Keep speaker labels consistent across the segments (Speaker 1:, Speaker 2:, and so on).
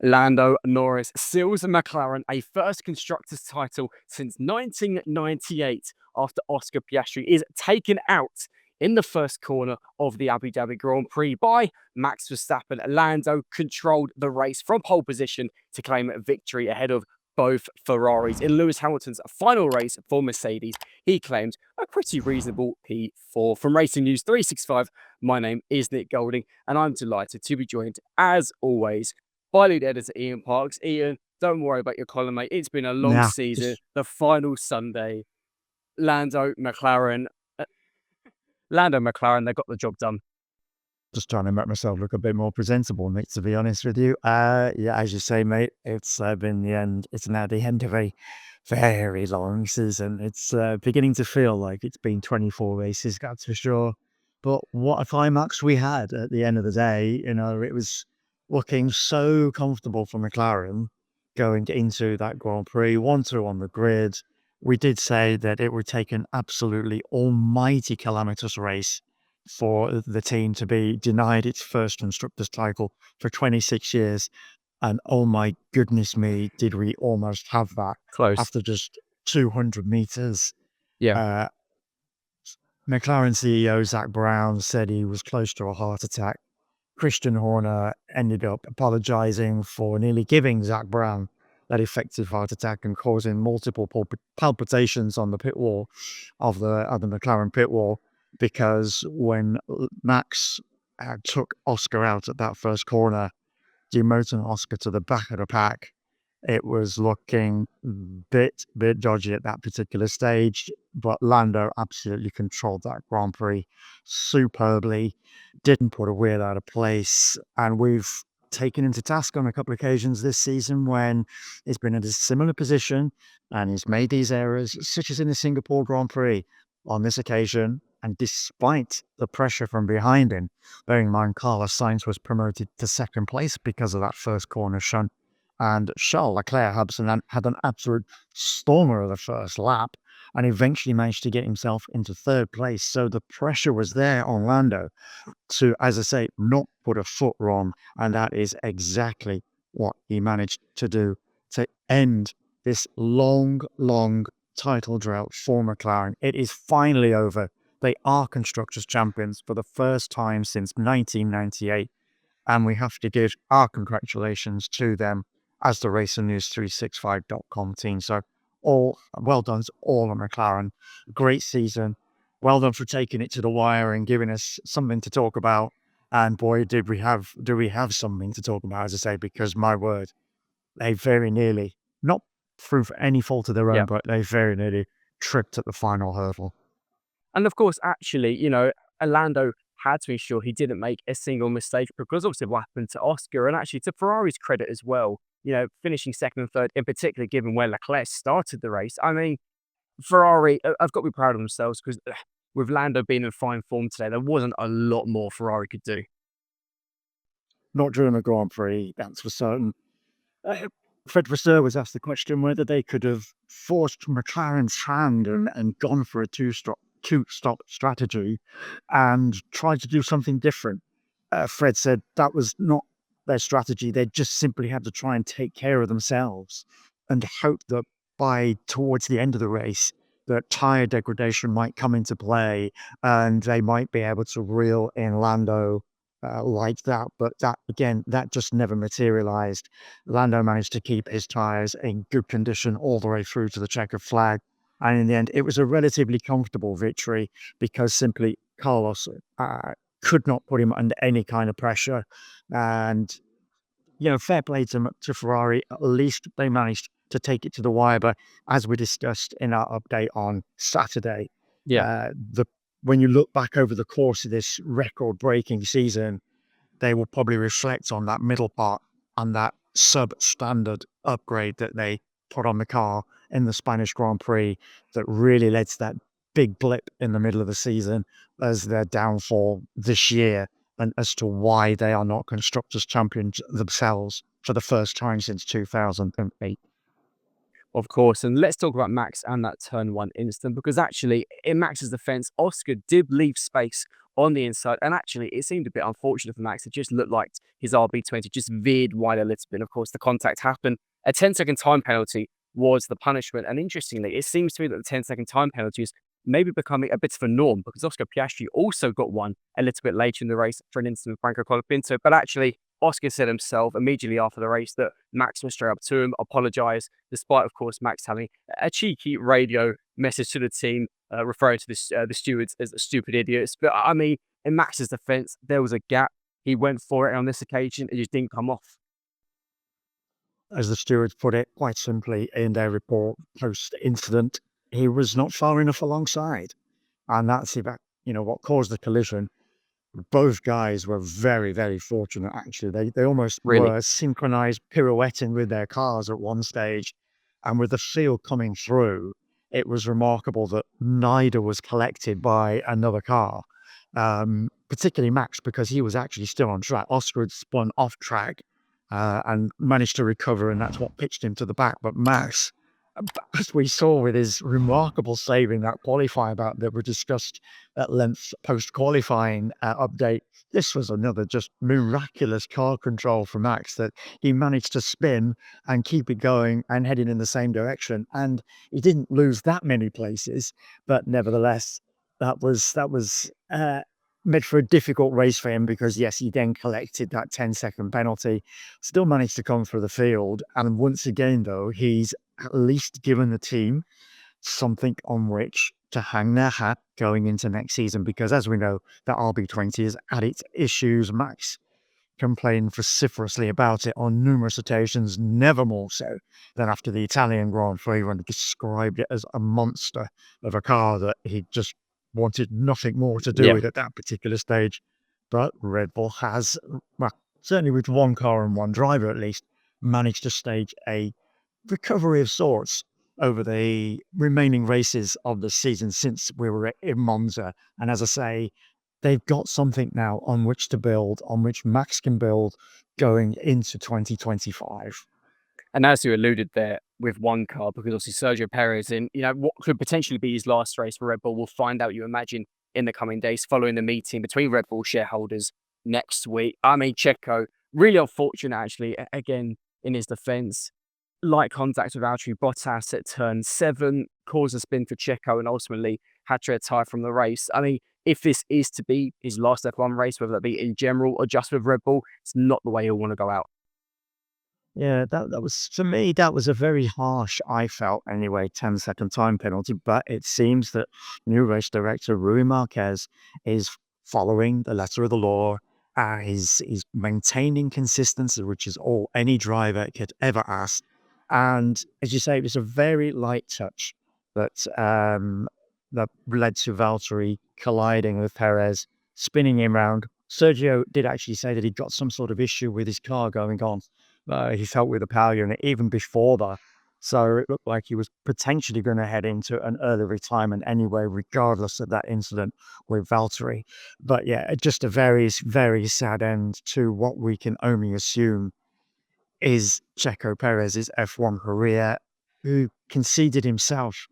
Speaker 1: Lando Norris seals McLaren a first constructors title since 1998 after Oscar Piastri is taken out in the first corner of the Abu Dhabi Grand Prix by Max Verstappen. Lando controlled the race from pole position to claim victory ahead of both Ferraris. In Lewis Hamilton's final race for Mercedes, he claimed a pretty reasonable P4. From Racing News 365, my name is Nick Golding, and I'm delighted to be joined, as always, by lead editor Ian Parks. Ian, don't worry about your column, mate. It's been a long
Speaker 2: Nah,
Speaker 1: season. The final Sunday, Lando McLaren, they got the job done.
Speaker 2: just trying to make myself look a bit more presentable, mate, to be honest with you. Yeah, as you say, mate, it's been the end. It's now the end of a very long season. It's beginning to feel like it's been 24 races, that's for sure. But what a climax we had at the end of the day. You know, it was looking so comfortable for McLaren going into that Grand Prix, 1-2 on the grid. We did say that it would take an absolutely almighty calamitous race for the team to be denied its first constructors title for 26 years. And oh my goodness me, did we almost have that
Speaker 1: Close.
Speaker 2: after just 200 meters.
Speaker 1: Yeah.
Speaker 2: McLaren CEO Zak Brown said he was close to a heart attack. Christian Horner ended up apologizing for nearly giving Zak Brown that effective heart attack and causing multiple palpitations on the pit wall of the McLaren pit wall, because when Max took Oscar out at that first corner, demoting Oscar to the back of the pack, it was looking bit dodgy at that particular stage. But Lando absolutely controlled that Grand Prix superbly, didn't put a wheel out of place, and we've taken him to task on a couple of occasions this season when he's been in a similar position and he's made these errors, such as in the Singapore Grand Prix. On this occasion, and despite the pressure from behind him, bearing in mind Carlos Sainz was promoted to second place because of that first corner shunt, and Charles Leclerc had an absolute stormer of the first lap and eventually managed to get himself into third place. So the pressure was there on Lando to, as I say, not put a foot wrong. And that is exactly what he managed to do to end this long title drought for McLaren. It is finally over. They are Constructors' champions for the first time since 1998. And we have to give our congratulations to them as the RacingNews365.com team. So well done to all of McLaren. Great season. Well done for taking it to the wire and giving us something to talk about. And boy, do we have something to talk about, as I say, because my word, they very nearly, not through any fault of their own, but they very nearly tripped at the final hurdle.
Speaker 1: And of course, actually, Lando had to ensure he didn't make a single mistake, because obviously what happened to Oscar, and actually to Ferrari's credit as well, finishing second and third, in particular, given where Leclerc started the race. I mean, Ferrari have got to be proud of themselves, because with Lando being in fine form today, there wasn't a lot more Ferrari could do.
Speaker 2: Not during the Grand Prix, that's for certain. Fred Vasseur was asked the question whether they could have forced McLaren's hand and gone for a two-stop strategy and tried to do something different. Fred said that was not their strategy. They just simply had to try and take care of themselves and hope that by towards the end of the race, that tyre degradation might come into play and they might be able to reel in Lando like that. But that just never materialized. Lando managed to keep his tyres in good condition all the way through to the checkered flag. And in the end, it was a relatively comfortable victory because simply Carlos could not put him under any kind of pressure. And, fair play to Ferrari. At least they managed to take it to the wire. But as we discussed in our update on Saturday, when you look back over the course of this record-breaking season, they will probably reflect on that middle part and that substandard upgrade that they put on the car in the Spanish Grand Prix that really led to that big blip in the middle of the season as their downfall this year, and as to why they are not Constructors' champions themselves for the first time since 2008.
Speaker 1: Of course, and let's talk about Max and that turn one incident, because actually, in Max's defense, Oscar did leave space on the inside. And actually, it seemed a bit unfortunate for Max. It just looked like his RB20 just veered wide a little bit. Of course, the contact happened. A 10-second time penalty was the punishment. And interestingly, it seems to me that the 10-second time penalty is maybe becoming a bit of a norm, because Oscar Piastri also got one a little bit later in the race for an incident with Franco Colapinto. But actually, Oscar said himself immediately after the race that Max went straight up to him, apologised, despite, of course, Max having a cheeky radio message to the team referring to the stewards as stupid idiots. But I mean, in Max's defence, there was a gap. He went for it on this occasion. It just didn't come off.
Speaker 2: As the stewards put it quite simply in their report post-incident, he was not far enough alongside. And that's about, what caused the collision. Both guys were very, very fortunate, actually. They almost
Speaker 1: Really.
Speaker 2: were synchronized pirouetting with their cars at one stage. And with the field coming through, it was remarkable that neither was collected by another car, particularly Max, because he was actually still on track. Oscar had spun off track and managed to recover, and that's what pitched him to the back. But Max, as we saw with his remarkable save in that qualifier bout that were discussed at length post-qualifying update, this was another just miraculous car control from Max, that he managed to spin and keep it going and heading in the same direction. And he didn't lose that many places, but nevertheless, that was made for a difficult race for him, because yes, he then collected that 10-second penalty, still managed to come through the field. And once again, though, he's at least given the team something on which to hang their hat going into next season, because as we know, that RB20 has had its issues. Max complained vociferously about it on numerous occasions, never more so than after the Italian Grand Prix, when he described it as a monster of a car that he just wanted nothing more to do with at that particular stage. But Red Bull has, well, certainly with one car and one driver at least, managed to stage a recovery of sorts over the remaining races of the season since we were in Monza. And as I say, they've got something now on which to build, on which Max can build going into 2025.
Speaker 1: And as you alluded there, with one car, because obviously Sergio Perez in, what could potentially be his last race for Red Bull, we'll find out, you imagine, in the coming days following the meeting between Red Bull shareholders next week. I mean, Checo, really unfortunate, actually, again, in his defence. Light contact with Valtteri Bottas at turn 7, caused a spin for Checo and ultimately had to retire from the race. I mean, if this is to be his last F1 race, whether that be in general or just with Red Bull, it's not the way he'll want to go out.
Speaker 2: Yeah, that was, for me, that was a very harsh, I felt anyway, 10-second time penalty. But it seems that new race director Rui Marquez is following the letter of the law. He's maintaining consistency, which is all any driver could ever ask. And as you say, it was a very light touch that that led to Valtteri colliding with Perez, spinning him round. Sergio did actually say that he got some sort of issue with his car going on. He felt with the power unit even before that. So it looked like he was potentially going to head into an early retirement anyway, regardless of that incident with Valtteri. But yeah, just a very, very sad end to what we can only assume is Checo Perez's F1 career, who conceded himself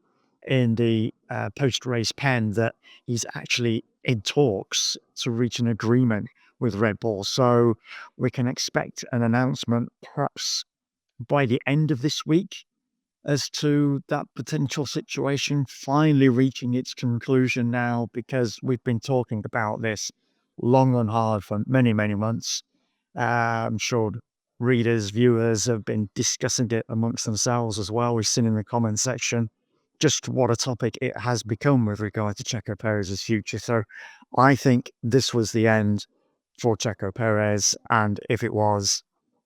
Speaker 2: in the post-race pen that he's actually in talks to reach an agreement with Red Bull. So we can expect an announcement perhaps by the end of this week as to that potential situation finally reaching its conclusion now, because we've been talking about this long and hard for many, many months. I'm sure readers, viewers have been discussing it amongst themselves as well. We've seen in the comment section just what a topic it has become with regard to Checo Perez's future. So I think this was the end for Checo Perez, and if it was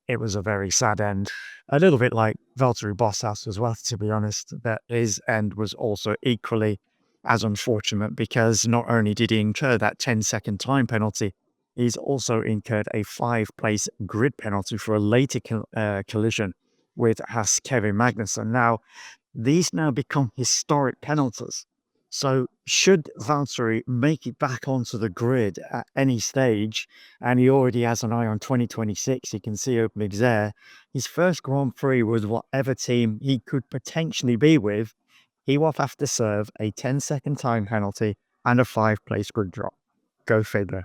Speaker 2: a very sad end. A little bit like Valtteri Bottas as well, to be honest, that his end was also equally as unfortunate, because not only did he incur that 10-second time penalty, he's also incurred a 5-place grid penalty for a later collision with Haas Kevin Magnussen. Now, these now become historic penalties. So should Valtteri make it back onto the grid at any stage, and he already has an eye on 2026, he can see openings there, his first Grand Prix with whatever team he could potentially be with, he will have to serve a 10-second time penalty and a 5-place grid drop. Go figure.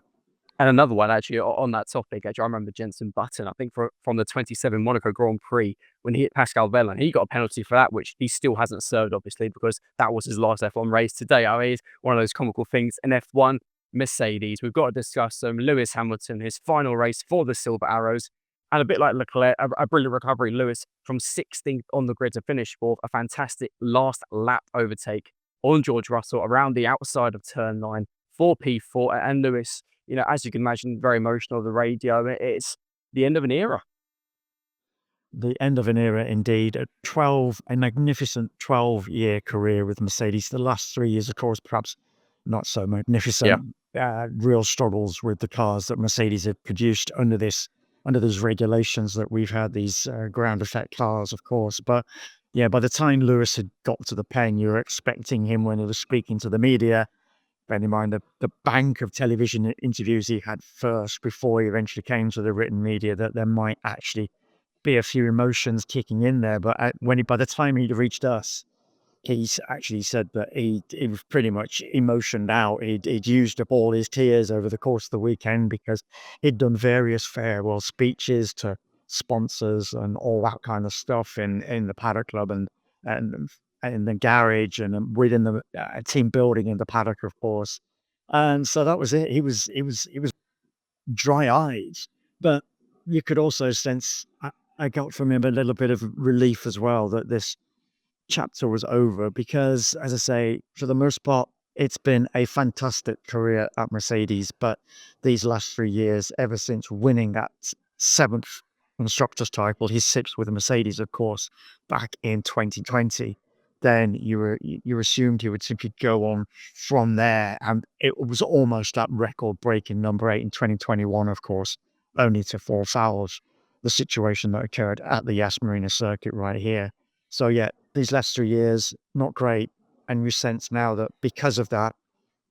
Speaker 1: And another one, actually, on that topic, actually, I remember Jenson Button, I think from the 27 Monaco Grand Prix, when he hit Pascal Wehrlein, he got a penalty for that, which he still hasn't served, obviously, because that was his last F1 race today. I mean, it's one of those comical things. In F1, Mercedes, we've got to discuss Lewis Hamilton, his final race for the Silver Arrows. And a bit like Leclerc, a brilliant recovery. Lewis from 16th on the grid to finish fourth, a fantastic last lap overtake on George Russell around the outside of turn 9 for P4. And Lewis, as you can imagine, very emotional on the radio. It's the end of an era.
Speaker 2: The end of an era, indeed. A magnificent 12-year career with Mercedes. The last 3 years, of course, perhaps not so magnificent. Real struggles with the cars that Mercedes have produced under those regulations that we've had, these ground effect cars, of course. But yeah, by the time Lewis had got to the pen, you were expecting him, when he was speaking to the media, bearing in mind the bank of television interviews he had first before he eventually came to the written media, that there might actually be a few emotions kicking in there. But by the time he'd reached us, he's actually said that he was pretty much emotioned out. He'd used up all his tears over the course of the weekend, because he'd done various farewell speeches to sponsors and all that kind of stuff in the paddock club and in the garage and within the team building in the paddock, of course. And so that was it. He was dry-eyed, but you could also sense, I got from him a little bit of relief as well, that this chapter was over, because, as I say, for the most part, it's been a fantastic career at Mercedes. But these last 3 years, ever since winning that 7th constructors title, his 6th with Mercedes, of course, back in 2020, then you assumed he would simply go on from there. And it was almost that record-breaking number 8 in 2021, of course, only to fall foul of the situation that occurred at the Yas Marina circuit right here. So yeah, these last 3 years, not great. And you sense now that because of that,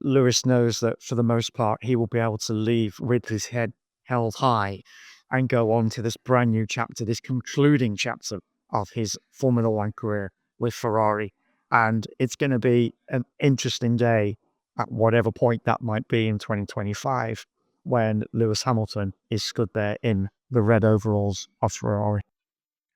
Speaker 2: Lewis knows that for the most part, he will be able to leave with his head held high and go on to this brand new chapter, this concluding chapter of his Formula One career with Ferrari. And it's going to be an interesting day at whatever point that might be in 2025, when Lewis Hamilton is stood there in the red overalls of Ferrari.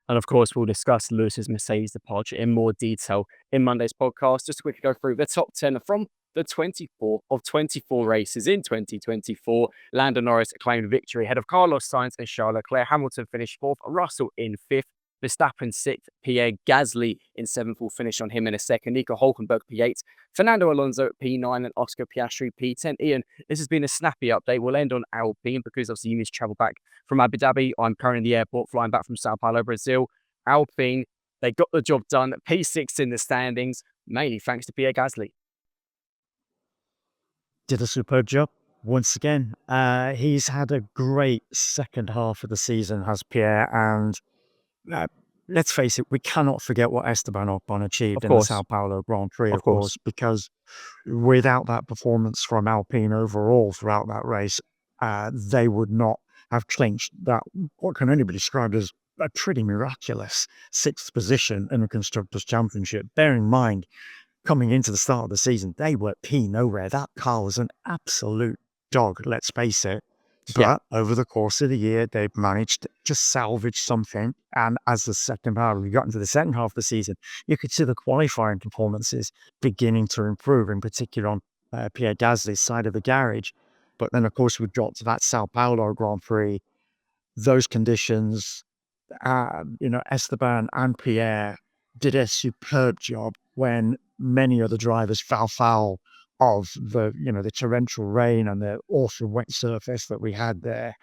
Speaker 1: And of course, we'll discuss Lewis's Mercedes departure in more detail in Monday's podcast. Just to quickly go through the top 10 from the 24 of 24 races in 2024. Lando Norris claimed victory ahead of Carlos Sainz and Charles Leclerc. Hamilton finished 4th, Russell in 5th, Verstappen 6th, Pierre Gasly in 7th. We'll finish on him in a second. Nico Hülkenberg P8, Fernando Alonso P9, and Oscar Piastri P10. Ian, this has been a snappy update. We'll end on Alpine, because obviously you need to travel back from Abu Dhabi. I'm currently in the airport flying back from Sao Paulo, Brazil. Alpine, they got the job done. P6 in the standings, mainly thanks to Pierre Gasly.
Speaker 2: Did a superb job once again. He's had a great second half of the season, has Pierre, and let's face it, we cannot forget what Esteban Ocon achieved in the Sao Paulo Grand Prix, of course, because without that performance from Alpine overall throughout that race, they would not have clinched that, what can only be described as a pretty miraculous 6th position in the Constructors' Championship. Bear in mind, coming into the start of the season, they were nowhere. That car was an absolute dog, let's face it. But over the course of the year, they've managed to salvage something. And as the second half, we got into the second half of the season, you could see the qualifying performances beginning to improve, in particular on Pierre Gasly's side of the garage. But then, of course, we got to that Sao Paulo Grand Prix. Those conditions, Esteban and Pierre did a superb job when many other drivers fell foul of the torrential rain and the awful wet surface that we had there.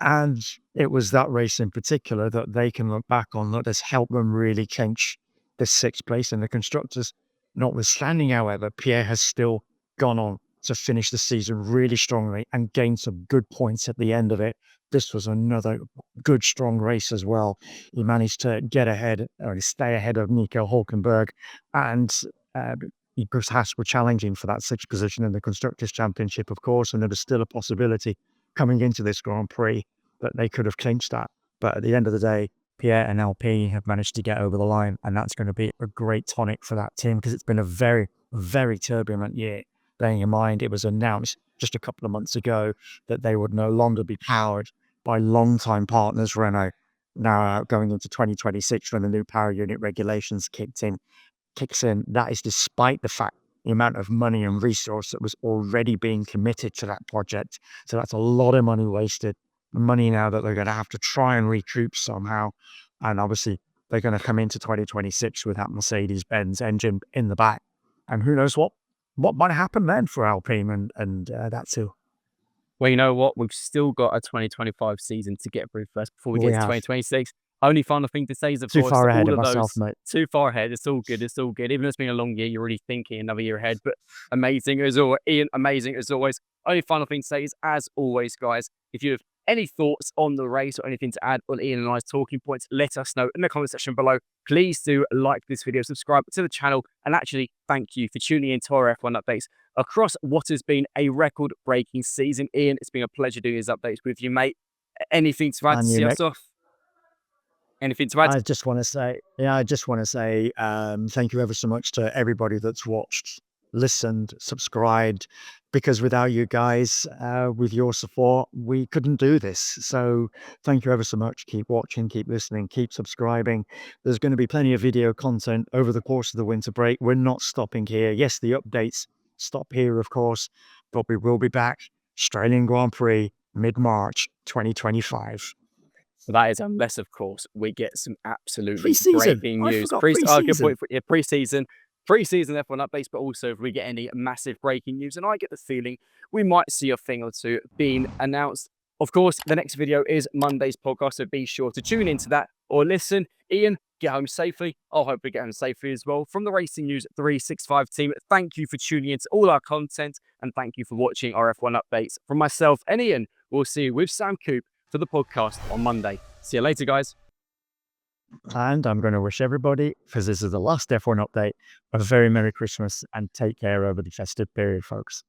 Speaker 2: And it was that race in particular that they can look back on that has helped them really clinch the 6th place in the Constructors. Notwithstanding, however, Pierre has still gone on to finish the season really strongly and gain some good points at the end of it. This was another good, strong race as well. He managed to get ahead, or stay ahead of Nico Hülkenberg, and Haas were challenging for that 6th position in the Constructors' Championship, of course, and there was still a possibility coming into this Grand Prix that they could have clinched that. But at the end of the day, Pierre and Alpine have managed to get over the line, and that's going to be a great tonic for that team, because it's been a very, very turbulent year. Bearing in mind, it was announced just a couple of months ago that they would no longer be powered by longtime partners Renault. Now going into 2026 when the new power unit regulations kicks in, that is despite the fact the amount of money and resource that was already being committed to that project. So that's a lot of money wasted, money now that they're going to have to try and recoup somehow. And obviously they're going to come into 2026 with that Mercedes-Benz engine in the back. And who knows what might happen then for Alpine and that too.
Speaker 1: Well, you know what? We've still got a 2025 season to get through first before we get
Speaker 2: We
Speaker 1: to
Speaker 2: have.
Speaker 1: 2026. Only final thing to say is, of
Speaker 2: Too
Speaker 1: course,
Speaker 2: far ahead
Speaker 1: all
Speaker 2: of
Speaker 1: of
Speaker 2: myself,
Speaker 1: those
Speaker 2: mate.
Speaker 1: too far ahead. It's all good. It's all good. Even though it's been a long year, you're already thinking another year ahead. But amazing as always, Ian. Amazing as always. Only final thing to say is, as always, guys, if you have any thoughts on the race or anything to add on Ian and I's talking points, let us know in the comment section below. Please do like this video, subscribe to the channel, and actually thank you for tuning in to our F1 updates across what has been a record-breaking season. Ian, it's been a pleasure doing these updates with you, mate. Anything to add to see us off? Anything to add?
Speaker 2: I just want to say, thank you ever so much to everybody that's watched, listened, subscribed, because without you guys, with your support, we couldn't do this. So thank you ever so much. Keep watching, keep listening, keep subscribing. There's going to be plenty of video content over the course of the winter break. We're not stopping here. Yes, the updates stop here, of course, but we will be back. Australian Grand Prix, mid-March 2025.
Speaker 1: So that is unless, of course, we get some absolutely
Speaker 2: Pre-season.
Speaker 1: breaking
Speaker 2: I
Speaker 1: news.
Speaker 2: forgot
Speaker 1: Good
Speaker 2: pre-season.
Speaker 1: point. Yeah, pre-season F1 updates, but also if we get any massive breaking news, and I get the feeling we might see a thing or two being announced. Of course, the next video is Monday's podcast, so be sure to tune into that or listen. Ian, get home safely. I'll hopefully get home safely as well. From the Racing News 365 team, thank you for tuning into all our content, and thank you for watching our F1 updates. From myself and Ian, we'll see you with Sam Coop for the podcast on Monday. See you later, guys.
Speaker 2: And I'm going to wish everybody, because this is the last F1 update, a very Merry Christmas and take care over the festive period, folks.